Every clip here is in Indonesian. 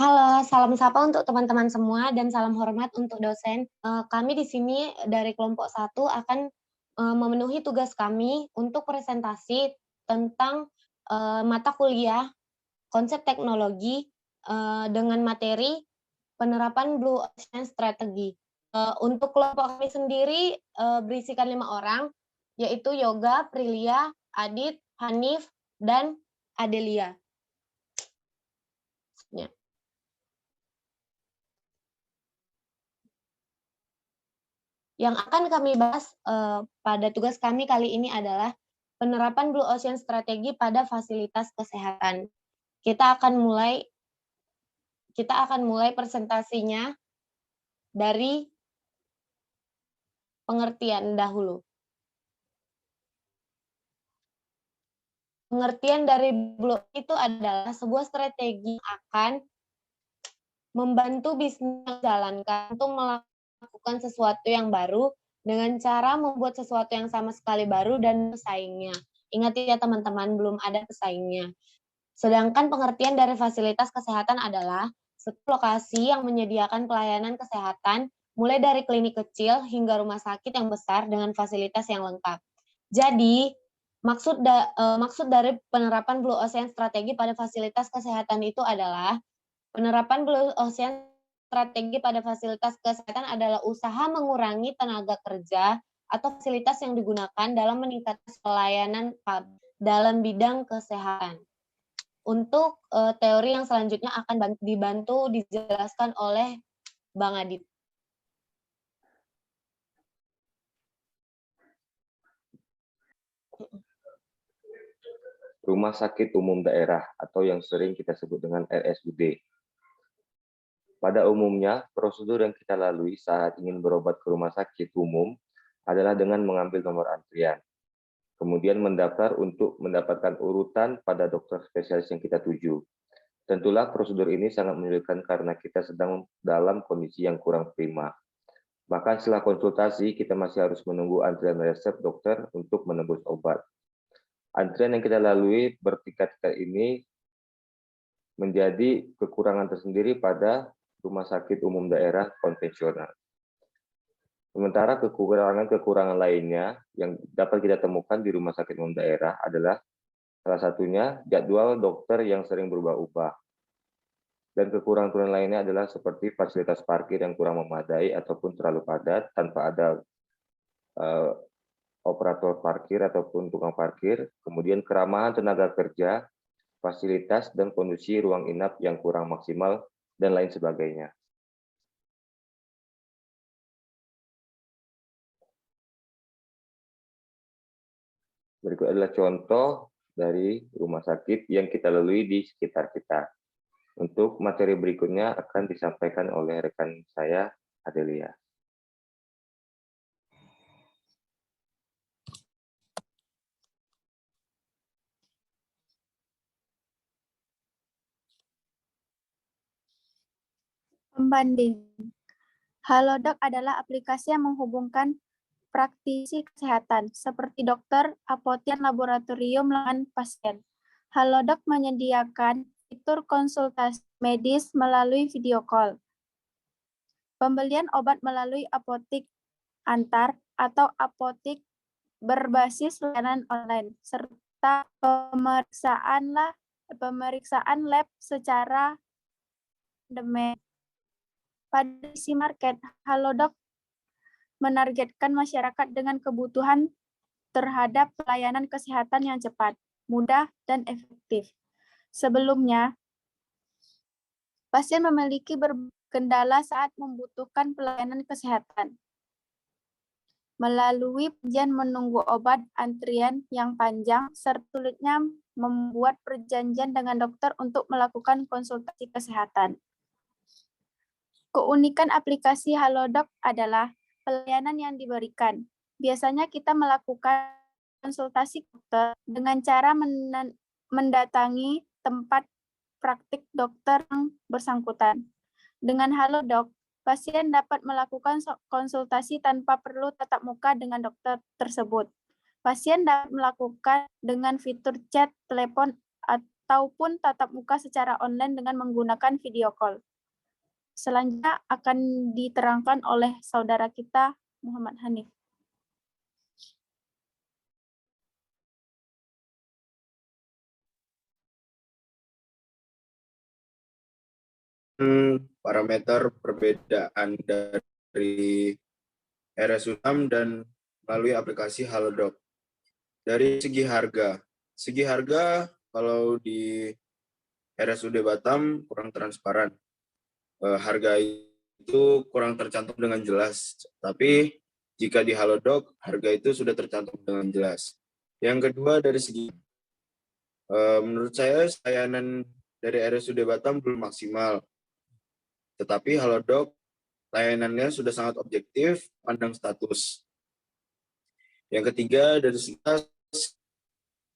Halo, salam sapa untuk teman-teman semua dan salam hormat untuk dosen. Kami di sini dari kelompok satu akan memenuhi tugas kami untuk presentasi tentang mata kuliah konsep teknologi dengan materi penerapan Blue Ocean Strategy. Untuk kelompok kami sendiri berisikan 5 orang, yaitu Yoga, Prilia, Adit, Hanif, dan Adelia. Ya. Yang akan kami bahas pada tugas kami kali ini adalah penerapan Blue Ocean Strategi pada fasilitas kesehatan. Kita akan mulai presentasinya dari pengertian dahulu. Pengertian dari Blue itu adalah sebuah strategi yang akan membantu bisnis menjalankan untuk melakukan sesuatu yang baru dengan cara membuat sesuatu yang sama sekali baru dan pesaingnya. Ingat ya teman-teman, belum ada pesaingnya. Sedangkan pengertian dari fasilitas kesehatan adalah satu lokasi yang menyediakan pelayanan kesehatan mulai dari klinik kecil hingga rumah sakit yang besar dengan fasilitas yang lengkap. Jadi, maksud dari penerapan Blue Ocean strategi pada fasilitas kesehatan itu adalah penerapan Blue Ocean strategi pada fasilitas kesehatan adalah usaha mengurangi tenaga kerja atau fasilitas yang digunakan dalam meningkatkan pelayanan dalam bidang kesehatan. Untuk teori yang selanjutnya akan dibantu dijelaskan oleh Bang Adit. Rumah Sakit Umum Daerah atau yang sering kita sebut dengan RSUD. Pada umumnya, prosedur yang kita lalui saat ingin berobat ke rumah sakit umum adalah dengan mengambil nomor antrian, kemudian mendaftar untuk mendapatkan urutan pada dokter spesialis yang kita tuju. Tentulah prosedur ini sangat menyulitkan karena kita sedang dalam kondisi yang kurang prima. Bahkan setelah konsultasi, kita masih harus menunggu antrian resep dokter untuk menebus obat. Antrian yang kita lalui bertingkat-tingkat ini menjadi kekurangan tersendiri pada rumah sakit umum daerah konvensional. Sementara kekurangan lainnya yang dapat kita temukan di rumah sakit umum daerah adalah salah satunya jadwal dokter yang sering berubah-ubah. Dan kekurangan lainnya adalah seperti fasilitas parkir yang kurang memadai ataupun terlalu padat tanpa ada operator parkir ataupun tukang parkir, kemudian keramahan tenaga kerja, fasilitas dan kondisi ruang inap yang kurang maksimal, dan lain sebagainya. Berikut adalah contoh dari rumah sakit yang kita lalui di sekitar kita. Untuk materi berikutnya akan disampaikan oleh rekan saya, Adelia. Pembanding. Halodoc adalah aplikasi yang menghubungkan praktisi kesehatan seperti dokter, apotek, laboratorium dengan pasien. Halodoc menyediakan fitur konsultasi medis melalui video call, pembelian obat melalui apotek antar atau apotek berbasis layanan online, serta pemeriksaan lab secara demand. Pada sisi market, Halodoc menargetkan masyarakat dengan kebutuhan terhadap pelayanan kesehatan yang cepat, mudah, dan efektif. Sebelumnya, pasien memiliki kendala saat membutuhkan pelayanan kesehatan. Melalui perjanjian menunggu obat, antrian yang panjang, serta sulitnya membuat perjanjian dengan dokter untuk melakukan konsultasi kesehatan. Keunikan aplikasi Halodoc adalah pelayanan yang diberikan. Biasanya kita melakukan konsultasi dokter dengan cara mendatangi tempat praktik dokter yang bersangkutan. Dengan Halodoc, pasien dapat melakukan konsultasi tanpa perlu tatap muka dengan dokter tersebut. Pasien dapat melakukan dengan fitur chat, telepon, ataupun tatap muka secara online dengan menggunakan video call. Selanjutnya akan diterangkan oleh saudara kita, Muhammad Hanif. Parameter perbedaan dari RS6 dan melalui aplikasi Halodoc. Dari segi harga kalau di RSUD Batam kurang transparan. Harga itu kurang tercantum dengan jelas. Tapi jika di Halodoc, harga itu sudah tercantum dengan jelas. Yang kedua dari segi, menurut saya layanan dari RSUD Batam belum maksimal. Tetapi Halodoc layanannya sudah sangat objektif, pandang status. Yang ketiga dari segi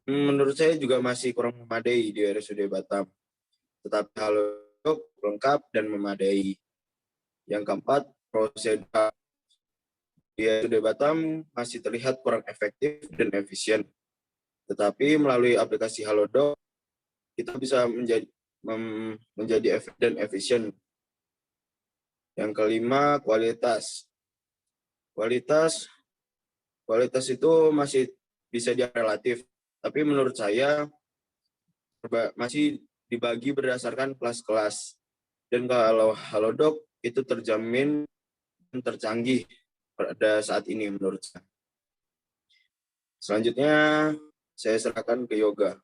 menurut saya juga masih kurang memadai di RSUD Batam. Tetapi Halodoc lengkap dan memadai. Yang keempat, prosedur di RSUD Batam masih terlihat kurang efektif dan efisien. Tetapi melalui aplikasi Halodoc, kita bisa menjadi efektif dan efisien. Yang kelima, kualitas. Kualitas itu masih bisa relatif, tapi menurut saya masih dibagi berdasarkan kelas-kelas. Dan kalau Halodoc itu terjamin dan tercanggih pada saat ini menurut saya. Selanjutnya saya serahkan ke Yoga.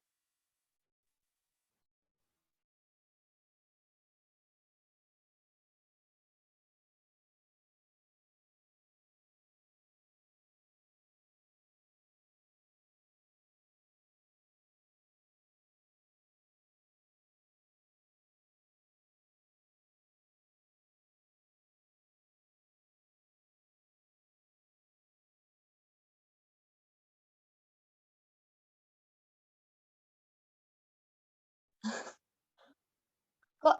Kok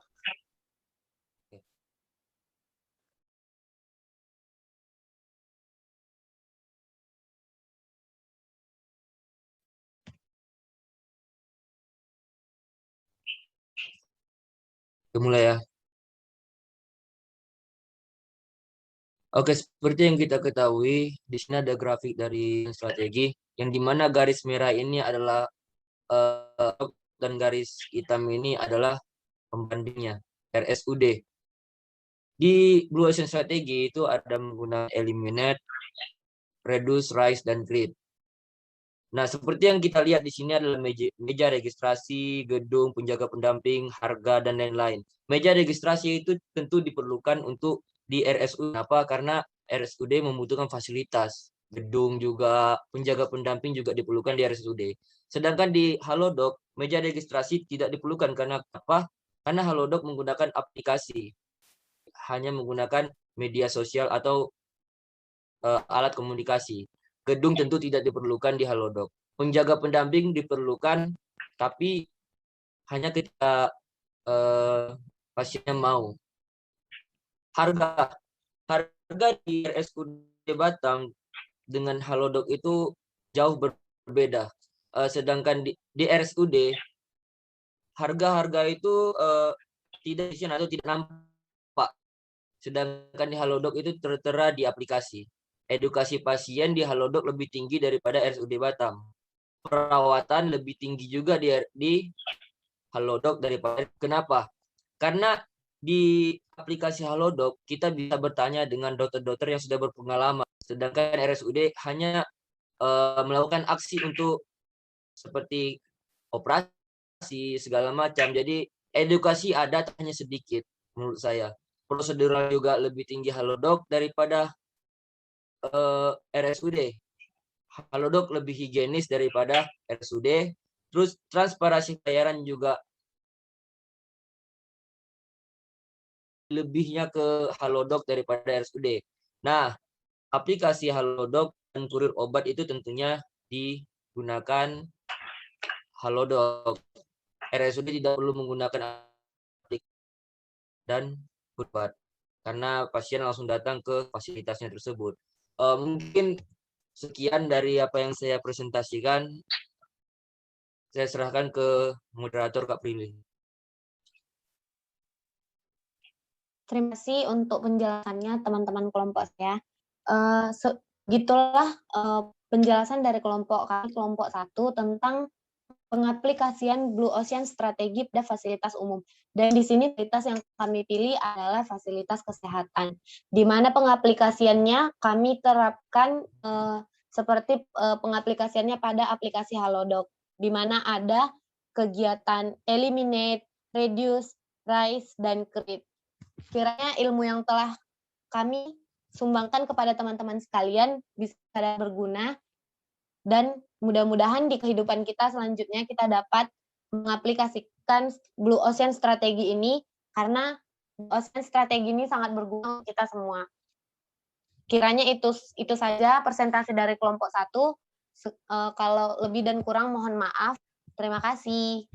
Mulai ya. Oke, seperti yang kita ketahui, di sini ada grafik dari strategi, yang dimana garis merah ini adalah dan garis hitam ini adalah pembandingnya, RSUD. Di Blue Ocean Strategi itu ada menggunakan eliminate, reduce, rise, dan create. Nah, seperti yang kita lihat di sini adalah meja registrasi, gedung, penjaga pendamping, harga, dan lain-lain. Meja registrasi itu tentu diperlukan untuk di RSUD. Kenapa? Karena RSUD membutuhkan fasilitas. Gedung juga, penjaga pendamping juga diperlukan di RSUD. Sedangkan di Halodoc, meja registrasi tidak diperlukan. Karena apa? Karena Halodoc menggunakan aplikasi. Hanya menggunakan media sosial atau alat komunikasi. Gedung tentu tidak diperlukan di Halodoc. Penjaga pendamping diperlukan, tapi hanya ketika pasiennya mau. Harga di RSUD Batam dengan Halodoc itu jauh berbeda. Sedangkan di RSUD harga-harga itu tidak atau tidak nampak. Sedangkan di Halodoc itu tertera di aplikasi. Edukasi pasien di Halodoc lebih tinggi daripada RSUD Batam. Perawatan lebih tinggi juga di Halodoc daripada. Kenapa? Karena di aplikasi Halodoc kita bisa bertanya dengan dokter-dokter yang sudah berpengalaman. Sedangkan RSUD hanya melakukan aksi untuk seperti operasi segala macam. Jadi edukasi ada hanya sedikit menurut saya. Prosedural juga lebih tinggi Halodoc daripada RSUD. Halodoc lebih higienis daripada RSUD. Terus transparansi pembayaran juga lebihnya ke Halodoc daripada RSUD. Nah, aplikasi Halodoc dan kurir obat itu tentunya digunakan Halodoc. RSUD tidak perlu menggunakan aplikasi dan obat karena pasien langsung datang ke fasilitasnya tersebut. Mungkin sekian dari apa yang saya presentasikan. Saya serahkan ke moderator Kak Prilly. Terima kasih untuk penjelasannya teman-teman kelompok saya. Gitulah penjelasan dari kelompok kami, kelompok 1 tentang pengaplikasian Blue Ocean strategi pada fasilitas umum. Dan di sini fasilitas yang kami pilih adalah fasilitas kesehatan, di mana pengaplikasiannya kami terapkan seperti pengaplikasiannya pada aplikasi Halodoc, di mana ada kegiatan eliminate, reduce, rise, dan create. Kiranya ilmu yang telah kami sumbangkan kepada teman-teman sekalian bisa berguna, dan mudah-mudahan di kehidupan kita selanjutnya kita dapat mengaplikasikan Blue Ocean strategi ini, karena Blue Ocean strategi ini sangat berguna untuk kita semua. Kiranya itu saja presentasi dari kelompok 1. Kalau lebih dan kurang mohon maaf. Terima kasih.